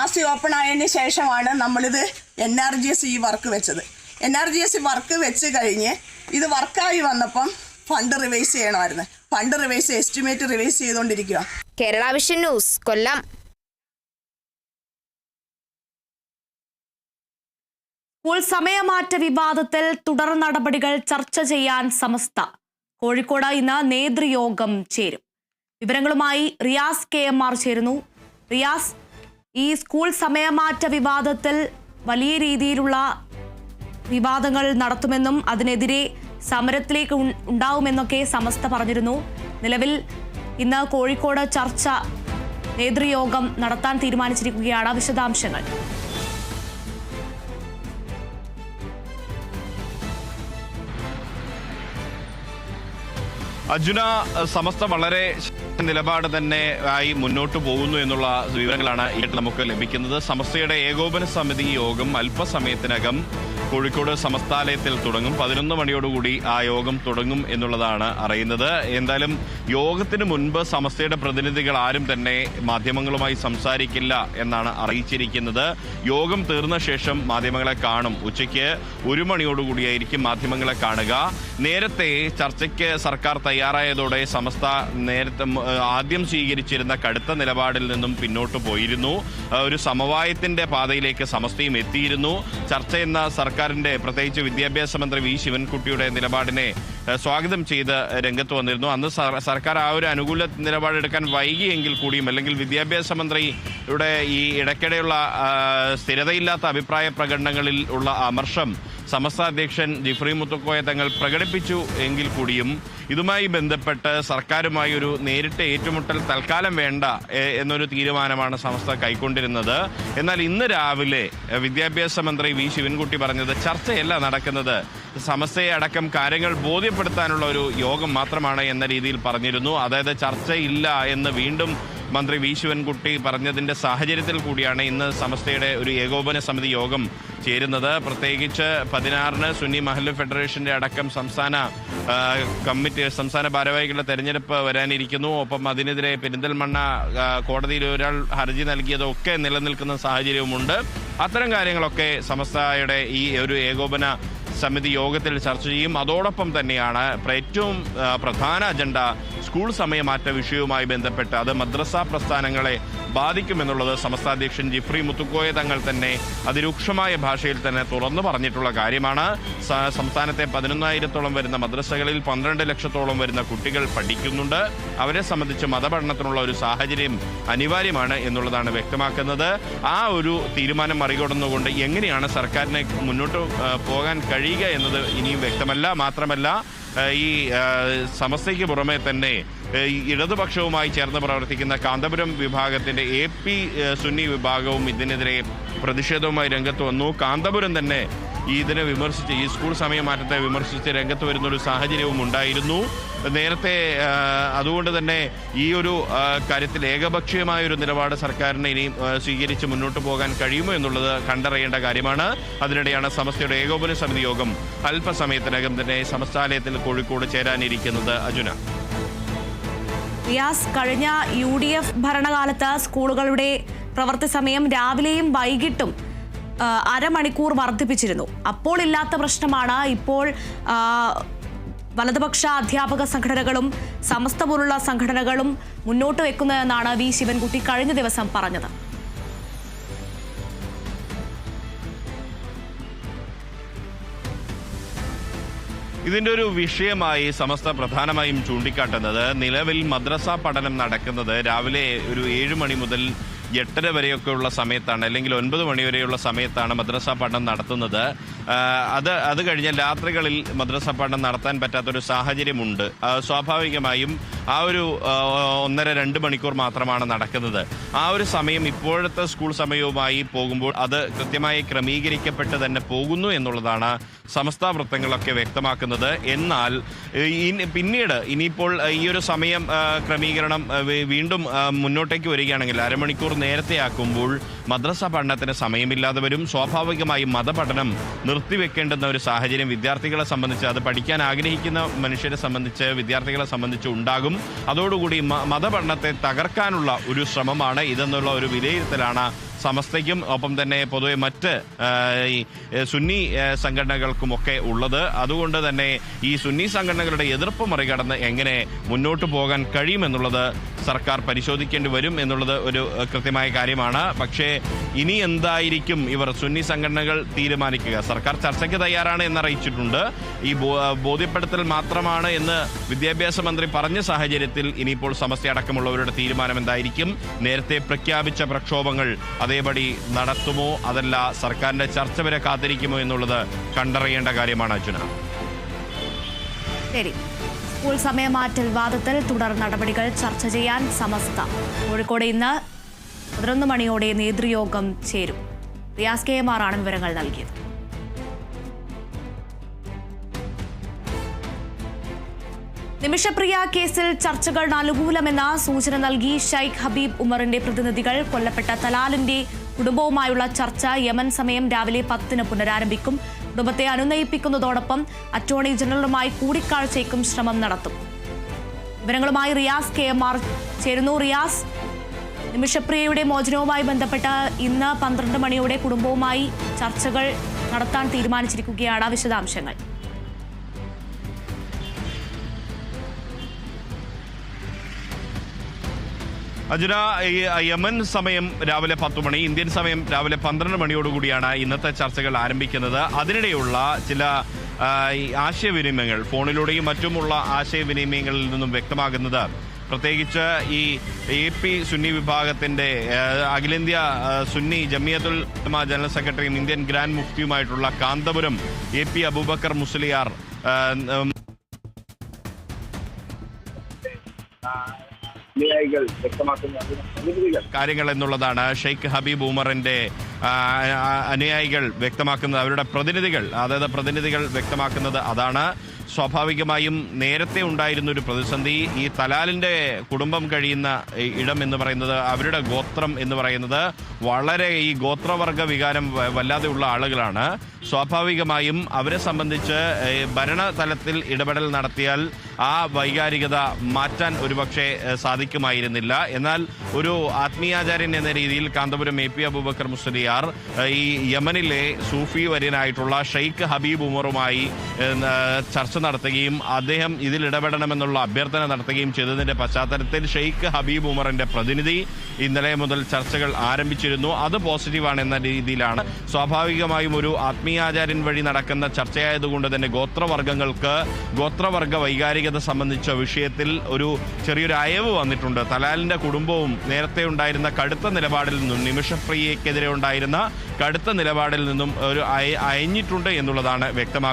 Last open ആയതിന് ശേഷമാണ് നമ്മളിത് NRGS ഈ വർക്ക് വെച്ചത്. NRGS വർക്ക് വെച്ച് കഴിഞ്ഞ് ഇത് വർക്കായി വന്നപ്പം ഫണ്ട് റിവൈസ് ചെയ്യണമായിരുന്നു. ഫണ്ട് റിവൈസ് എസ്റ്റിമേറ്റ് റിവൈസ് ചെയ്തുകൊണ്ടിരിക്കുക. കേരള വിഷൻ ന്യൂസ്, കൊല്ലം. സ്കൂൾ സമയമാറ്റ വിവാദത്തിൽ തുടർ നടപടികൾ ചർച്ച ചെയ്യാൻ സമസ്ത. കോഴിക്കോട് ഇന്ന് നേതൃയോഗം ചേരും. വിവരങ്ങളുമായി റിയാസ് KMR ചേരുന്നു. റിയാസ്, ഈ സ്കൂൾ സമയമാറ്റ വിവാദത്തിൽ വലിയ രീതിയിലുള്ള വിവാദങ്ങൾ നടത്തുമെന്നും അതിനെതിരെ സമരത്തിലേക്ക് ഉണ്ടാവുമെന്നൊക്കെ സമസ്ത പറഞ്ഞിരുന്നു. നിലവിൽ ഇന്ന് കോഴിക്കോട് ചർച്ച നേതൃയോഗം നടത്താൻ തീരുമാനിച്ചിരിക്കുകയാണ്. വിശദാംശങ്ങൾ. അർജുന, സമസ്ത വളരെ നിലപാട് തന്നെ ആയി മുന്നോട്ട് പോകുന്നു എന്നുള്ള വിവരങ്ങളാണ് നമുക്ക് ലഭിക്കുന്നത്. സമസ്തയുടെ ഏകോപന സമിതി യോഗം അല്പസമയത്തിനകം കോഴിക്കോട് സമസ്താലയത്തിൽ തുടങ്ങും. 11 മണിയോടുകൂടി ആ യോഗം തുടങ്ങും എന്നുള്ളതാണ് അറിയുന്നത്. എന്തായാലും യോഗത്തിന് മുൻപ് സമസ്തയുടെ പ്രതിനിധികൾ ആരും തന്നെ മാധ്യമങ്ങളുമായി സംസാരിക്കില്ല എന്നാണ് അറിയിച്ചിരിക്കുന്നത്. യോഗം തീർന്ന ശേഷം മാധ്യമങ്ങളെ കാണും. ഉച്ചയ്ക്ക് 1 മണിയോടുകൂടിയായിരിക്കും മാധ്യമങ്ങളെ കാണുക. നേരത്തെ ചർച്ചയ്ക്ക് സർക്കാർ തയ്യാറായതോടെ സമസ്ത നേരത്തെ ആദ്യം സ്വീകരിച്ചിരുന്ന കടുത്ത നിലപാടിൽ നിന്നും പിന്നോട്ട് പോയിരുന്നു. ഒരു സമവായത്തിന്റെ പാതയിലേക്ക് സമസ്തയും എത്തിയിരുന്നു. ചർച്ച എന്ന സർക്കാരിന്റെ, പ്രത്യേകിച്ച് വിദ്യാഭ്യാസ മന്ത്രി V ശിവൻകുട്ടിയുടെ നിലപാടിനെ സ്വാഗതം ചെയ്ത് രംഗത്ത് വന്നിരുന്നു. അന്ന് സർക്കാർ ആ ഒരു അനുകൂല നിലപാടെടുക്കാൻ വൈകിയെങ്കിൽ കൂടിയും, അല്ലെങ്കിൽ വിദ്യാഭ്യാസ മന്ത്രിയുടെ ഈ ഇടയ്ക്കിടെയുള്ള സ്ഥിരതയില്ലാത്ത അഭിപ്രായ പ്രകടനങ്ങളിൽ ഉള്ള അമർഷം സമസ്ത അധ്യക്ഷൻ ജിഫ്രി മുത്തുക്കോയ തങ്ങൾ പ്രകടിപ്പിച്ചു എങ്കിൽ കൂടിയും ഇതുമായി ബന്ധപ്പെട്ട് സർക്കാരുമായി ഒരു നേരിട്ട് ഏറ്റുമുട്ടൽ തൽക്കാലം വേണ്ട എന്നൊരു തീരുമാനമാണ് സമസ്ത കൈക്കൊണ്ടിരുന്നത്. എന്നാൽ ഇന്ന് രാവിലെ വിദ്യാഭ്യാസ മന്ത്രി V ശിവൻകുട്ടി പറഞ്ഞത് ചർച്ചയല്ല നടക്കുന്നത്, സമസ്തയെ അടക്കം കാര്യങ്ങൾ ബോധ്യപ്പെടുത്താനുള്ള ഒരു യോഗം മാത്രമാണ് എന്ന രീതിയിൽ പറഞ്ഞിരുന്നു. അതായത് ചർച്ചയില്ല എന്ന് വീണ്ടും മന്ത്രി V ശിവൻകുട്ടി പറഞ്ഞതിന്റെ സാഹചര്യത്തിൽ കൂടിയാണ് ഇന്ന് സമസ്തയുടെ ഒരു ഏകോപന സമിതി യോഗം ചേരുന്നത്. പ്രത്യേകിച്ച് 16-ന് സുന്നി മഹല്ല് ഫെഡറേഷന്റെ അടക്കം സംസ്ഥാന ഭാരവാഹികളുടെ തെരഞ്ഞെടുപ്പ് വരാനിരിക്കുന്നു. ഒപ്പം അതിനെതിരെ പെരിന്തൽമണ്ണ കോടതിയിൽ ഒരാൾ ഹർജി നൽകിയതൊക്കെ നിലനിൽക്കുന്ന സാഹചര്യവുമുണ്ട്. അത്തരം കാര്യങ്ങളൊക്കെ സമസ്തയുടെ ഈ ഒരു ഏകോപന സമിതി യോഗത്തിൽ ചർച്ച ചെയ്യും. അതോടൊപ്പം തന്നെയാണ് ഏറ്റവും പ്രധാന അജണ്ട സ്കൂൾ സമയമാറ്റ വിഷയവുമായി ബന്ധപ്പെട്ട് അത് മദ്രസ പ്രസ്ഥാനങ്ങളെ ബാധിക്കുമെന്നുള്ളത് സമസ്ത അധ്യക്ഷൻ ജിഫ്രി മുത്തുക്കോയ തങ്ങൾ തന്നെ അതിരൂക്ഷമായ ഭാഷയിൽ തന്നെ തുറന്നു പറഞ്ഞിട്ടുള്ള കാര്യമാണ്. സംസ്ഥാനത്തെ 11,000-ഓളം വരുന്ന മദ്രസകളിൽ 12 ലക്ഷത്തോളം വരുന്ന കുട്ടികൾ പഠിക്കുന്നുണ്ട്. അവരെ സംബന്ധിച്ച് മതപഠനത്തിനുള്ള ഒരു സാഹചര്യം അനിവാര്യമാണ് എന്നുള്ളതാണ് വ്യക്തമാക്കുന്നത്. ആ ഒരു തീരുമാനം മറികടന്നുകൊണ്ട് എങ്ങനെയാണ് സർക്കാരിനെ മുന്നോട്ട് പോകാൻ കഴിയുക എന്നത് ഇനിയും വ്യക്തമല്ല. മാത്രമല്ല, ഈ സമസ്തയ്ക്ക് പുറമെ തന്നെ ഇടതുപക്ഷവുമായി ചേർന്ന് പ്രവർത്തിക്കുന്ന കാന്തപുരം വിഭാഗത്തിന്റെ AP സുന്നി വിഭാഗവും ഇതിനെതിരെ പ്രതിഷേധവുമായി രംഗത്ത് വന്നു. കാന്തപുരം തന്നെ ഇതിനെ വിമർശിച്ച്, ഈ സ്കൂൾ സമയമാറ്റത്തെ വിമർശിച്ച് രംഗത്ത് വരുന്നൊരു സാഹചര്യവും ഉണ്ടായിരുന്നു നേരത്തെ. അതുകൊണ്ട് തന്നെ ഈ ഒരു കാര്യത്തിൽ ഏകപക്ഷീയമായൊരു നിലപാട് സർക്കാരിന് ഇനിയും സ്വീകരിച്ച് മുന്നോട്ട് പോകാൻ കഴിയുമോ എന്നുള്ളത് കണ്ടറിയേണ്ട കാര്യമാണ്. അതിനിടെയാണ് സമസ്തയുടെ ഏകോപന സമിതി യോഗം അല്പസമയത്തിനകം തന്നെ സമസ്താലയത്തിൽ കോഴിക്കോട് ചേരാനിരിക്കുന്നത്. അർജുന, റിയാസ്, കഴിഞ്ഞ UDF ഭരണകാലത്ത് സ്കൂളുകളുടെ പ്രവൃത്തി സമയം രാവിലെയും വൈകിട്ടും അരമണിക്കൂർ വർദ്ധിപ്പിച്ചിരുന്നു. അപ്പോൾ ഇല്ലാത്ത പ്രശ്നമാണ് ഇപ്പോൾ വലതുപക്ഷ അധ്യാപക സംഘടനകളും സമസ്ത പോലുള്ള സംഘടനകളും മുന്നോട്ട് വെക്കുന്നതെന്നാണ് V ശിവൻകുട്ടി കഴിഞ്ഞ ദിവസം പറഞ്ഞത്. ഇതിന്റെ ഒരു വിഷയമായി സമസ്ത പ്രധാനമായും ചൂണ്ടിക്കാട്ടുന്നത്, നിലവിൽ മദ്രസ പഠനം നടക്കുന്നത് രാവിലെ ഒരു 7 മണി മുതൽ 8:30 വരെയൊക്കെ ഉള്ള സമയത്താണ്, അല്ലെങ്കിൽ 9 മണി വരെയുള്ള സമയത്താണ് മദ്രസ പഠനം നടത്തുന്നത്. അത് കഴിഞ്ഞാൽ രാത്രികളിൽ മദ്രസ പഠനം നടത്താൻ പറ്റാത്തൊരു സാഹചര്യമുണ്ട്. സ്വാഭാവികമായും ആ ഒരു 1.5-2 മണിക്കൂർ മാത്രമാണ് നടക്കുന്നത്. ആ ഒരു സമയം ഇപ്പോഴത്തെ സ്കൂൾ സമയവുമായി പോകുമ്പോൾ അത് കൃത്യമായി ക്രമീകരിക്കപ്പെട്ട് തന്നെ പോകുന്നു എന്നുള്ളതാണ് സമസ്ത വൃത്തങ്ങളൊക്കെ വ്യക്തമാക്കുന്നത്. എന്നാൽ പിന്നീട് ഇനിയിപ്പോൾ ഈ ഒരു സമയം ക്രമീകരണം വീണ്ടും മുന്നോട്ടേക്ക് വരികയാണെങ്കിൽ അരമണിക്കൂർ നേരത്തെ ആക്കുമ്പോൾ മദ്രസ പഠനത്തിന് സമയമില്ലാതെ വരും. സ്വാഭാവികമായും മതപഠനം നിർത്തിവെക്കേണ്ടുന്ന ഒരു സാഹചര്യം വിദ്യാർത്ഥികളെ സംബന്ധിച്ച്, അത് പഠിക്കാൻ ആഗ്രഹിക്കുന്ന മനുഷ്യരെ സംബന്ധിച്ച്, വിദ്യാർത്ഥികളെ സംബന്ധിച്ച് ഉണ്ടാകും. അതോടുകൂടി മതപഠനത്തെ തകർക്കാനുള്ള ഒരു ശ്രമമാണ് ഇതെന്നുള്ള ഒരു വിലയിരുത്തലാണ് സമസ്തയ്ക്കും ഒപ്പം തന്നെ പൊതുവെ മറ്റ് ഈ സുന്നി സംഘടനകൾക്കുമൊക്കെ ഉള്ളത്. അതുകൊണ്ട് തന്നെ ഈ സുന്നി സംഘടനകളുടെ എതിർപ്പ് മറികടന്ന് എങ്ങനെ മുന്നോട്ട് പോകാൻ കഴിയുമെന്നുള്ളത് സർക്കാർ പരിശോധിക്കേണ്ടി വരും എന്നുള്ളത് ഒരു കൃത്യമായ കാര്യമാണ്. പക്ഷേ ഇനി എന്തായിരിക്കും ഇവർ സുന്നി സംഘടനകൾ തീരുമാനിക്കുക? സർക്കാർ ചർച്ചയ്ക്ക് തയ്യാറാണ് എന്നറിയിച്ചിട്ടുണ്ട്. ഈ ബോധ്യപ്പെടുത്തൽ മാത്രമാണ് എന്ന് വിദ്യാഭ്യാസ മന്ത്രി പറഞ്ഞ സാഹചര്യത്തിൽ ഇനിയിപ്പോൾ സമസ്ത അടക്കമുള്ളവരുടെ തീരുമാനം എന്തായിരിക്കും? നേരത്തെ പ്രഖ്യാപിച്ച പ്രക്ഷോഭങ്ങൾ അതേപടി നടത്തുമോ, അതല്ല സർക്കാരിന്റെ ചർച്ച വരെ കാത്തിരിക്കുമോ എന്നുള്ളത് കണ്ടറിയേണ്ട കാര്യമാണ് അർജുന. ശരി, സ്കൂൾ സമയമാറ്റൽ വിവാദത്തിൽ തുടർ നടപടികൾ ചർച്ച ചെയ്യാൻ സമസ്ത കോഴിക്കോട് ഇന്ന് 11 മണിയോടെ നേതൃയോഗം ചേരും. റിയാസ് KMR ആണ് വിവരങ്ങൾ നൽകിയത്. നിമിഷപ്രിയ കേസിൽ ചർച്ചകൾ അനുകൂലമെന്ന സൂചന നൽകി ഷെയ്ഖ് ഹബീബ് ഉമറിന്റെ പ്രതിനിധികൾ. കൊല്ലപ്പെട്ട തലാലിന്റെ കുടുംബവുമായുള്ള ചർച്ച യമൻ സമയം രാവിലെ 10-ന് പുനരാരംഭിക്കും. കുടുംബത്തെ അനുനയിപ്പിക്കുന്നതോടൊപ്പം അറ്റോർണി ജനറലുമായി കൂടിക്കാഴ്ചയ്ക്കും ശ്രമം നടത്തും. വിവരങ്ങളുമായി റിയാസ് KMR ചേരുന്നു. റിയാസ്, നിമിഷപ്രിയയുടെ മോചനവുമായി ബന്ധപ്പെട്ട് ഇന്ന് 12 മണിയോടെ കുടുംബവുമായി ചർച്ചകൾ നടത്താൻ തീരുമാനിച്ചിരിക്കുകയാണ്. വിശദാംശങ്ങൾ. അർജുന, യമൻ സമയം രാവിലെ 10 മണി, ഇന്ത്യൻ സമയം രാവിലെ 12 മണിയോടുകൂടിയാണ് ഇന്നത്തെ ചർച്ചകൾ ആരംഭിക്കുന്നത്. അതിനിടെയുള്ള ചില ആശയവിനിമയങ്ങൾ, ഫോണിലൂടെയും മറ്റുമുള്ള ആശയവിനിമയങ്ങളിൽ നിന്നും വ്യക്തമാകുന്നത്, പ്രത്യേകിച്ച് ഈ AP സുന്നി വിഭാഗത്തിന്റെ അഖിലേന്ത്യാ സുന്നി ജമിയത്തുൽ ഉലമ ജനറൽ സെക്രട്ടറിയും ഇന്ത്യൻ ഗ്രാൻഡ് മുഫ്തിയുമായിട്ടുള്ള കാന്തപുരം AP അബൂബക്കർ മുസ്ലിയാർ കാര്യങ്ങൾ എന്നുള്ളതാണ് ഷെയ്ഖ് ഹബീബ് ഉമറിന്റെ അനുയായികൾ വ്യക്തമാക്കുന്നത്. അവരുടെ പ്രതിനിധികൾ, അതായത് പ്രതിനിധികൾ വ്യക്തമാക്കുന്നത് അതാണ്. സ്വാഭാവികമായും നേരത്തെ ഉണ്ടായിരുന്ന ഒരു പ്രതിസന്ധി, ഈ തലാലിന്റെ കുടുംബം കഴിയുന്ന ഇടം എന്ന് പറയുന്നത്, അവരുടെ ഗോത്രം എന്ന് പറയുന്നത് വളരെ ഈ ഗോത്രവർഗ വികാരം വല്ലാതെ ഉള്ള ആളുകളാണ്. സ്വാഭാവികമായും അവരെ സംബന്ധിച്ച് ഭരണതലത്തിൽ ഇടപെടൽ നടത്തിയാൽ ആ വൈകാരികത മാറ്റാൻ ഒരുപക്ഷെ സാധിക്കുമായിരുന്നില്ല. എന്നാൽ ഒരു ആത്മീയാചാര്യൻ എന്ന രീതിയിൽ കാന്തപുരം AP അബൂബക്കർ മുസ്ലിയാർ ഈ യമനിലെ സൂഫി വര്യനായിട്ടുള്ള ഷെയ്ഖ് ഹബീബ് ഉമറുമായി ചർച്ച നടത്തുകയും അദ്ദേഹം ഇതിൽ ഇടപെടണമെന്നുള്ള അഭ്യർത്ഥന നടത്തുകയും ചെയ്തതിന്റെ പശ്ചാത്തലത്തിൽ ഷെയ്ഖ് ഹബീബ് ഉമറിന്റെ പ്രതിനിധി ഇന്നലെ മുതൽ ചർച്ചകൾ ആരംഭിച്ചിരുന്നു. അത് പോസിറ്റീവാണ് എന്ന രീതിയിലാണ്. സ്വാഭാവികമായും ഒരു ആത്മീയാചാര്യൻ വഴി നടക്കുന്ന ചർച്ചയായതുകൊണ്ട് തന്നെ ഗോത്രവർഗങ്ങൾക്ക് ഗോത്രവർഗ വൈകാരികത സംബന്ധിച്ച വിഷയത്തിൽ ഒരു ചെറിയൊരു അയവ് വന്നിട്ടുണ്ട്. തലാലിന്റെ കുടുംബവും നേരത്തെ ഉണ്ടായിരുന്ന കടുത്ത നിലപാടിൽ നിന്നും, നിമിഷപ്രിയക്കെതിരെ ഉണ്ടായിരുന്ന കടുത്ത നിലപാടിൽ നിന്നും ഒരു അയഞ്ഞിട്ടുണ്ട് എന്നുള്ളതാണ് വ്യക്തമാകുന്നത്.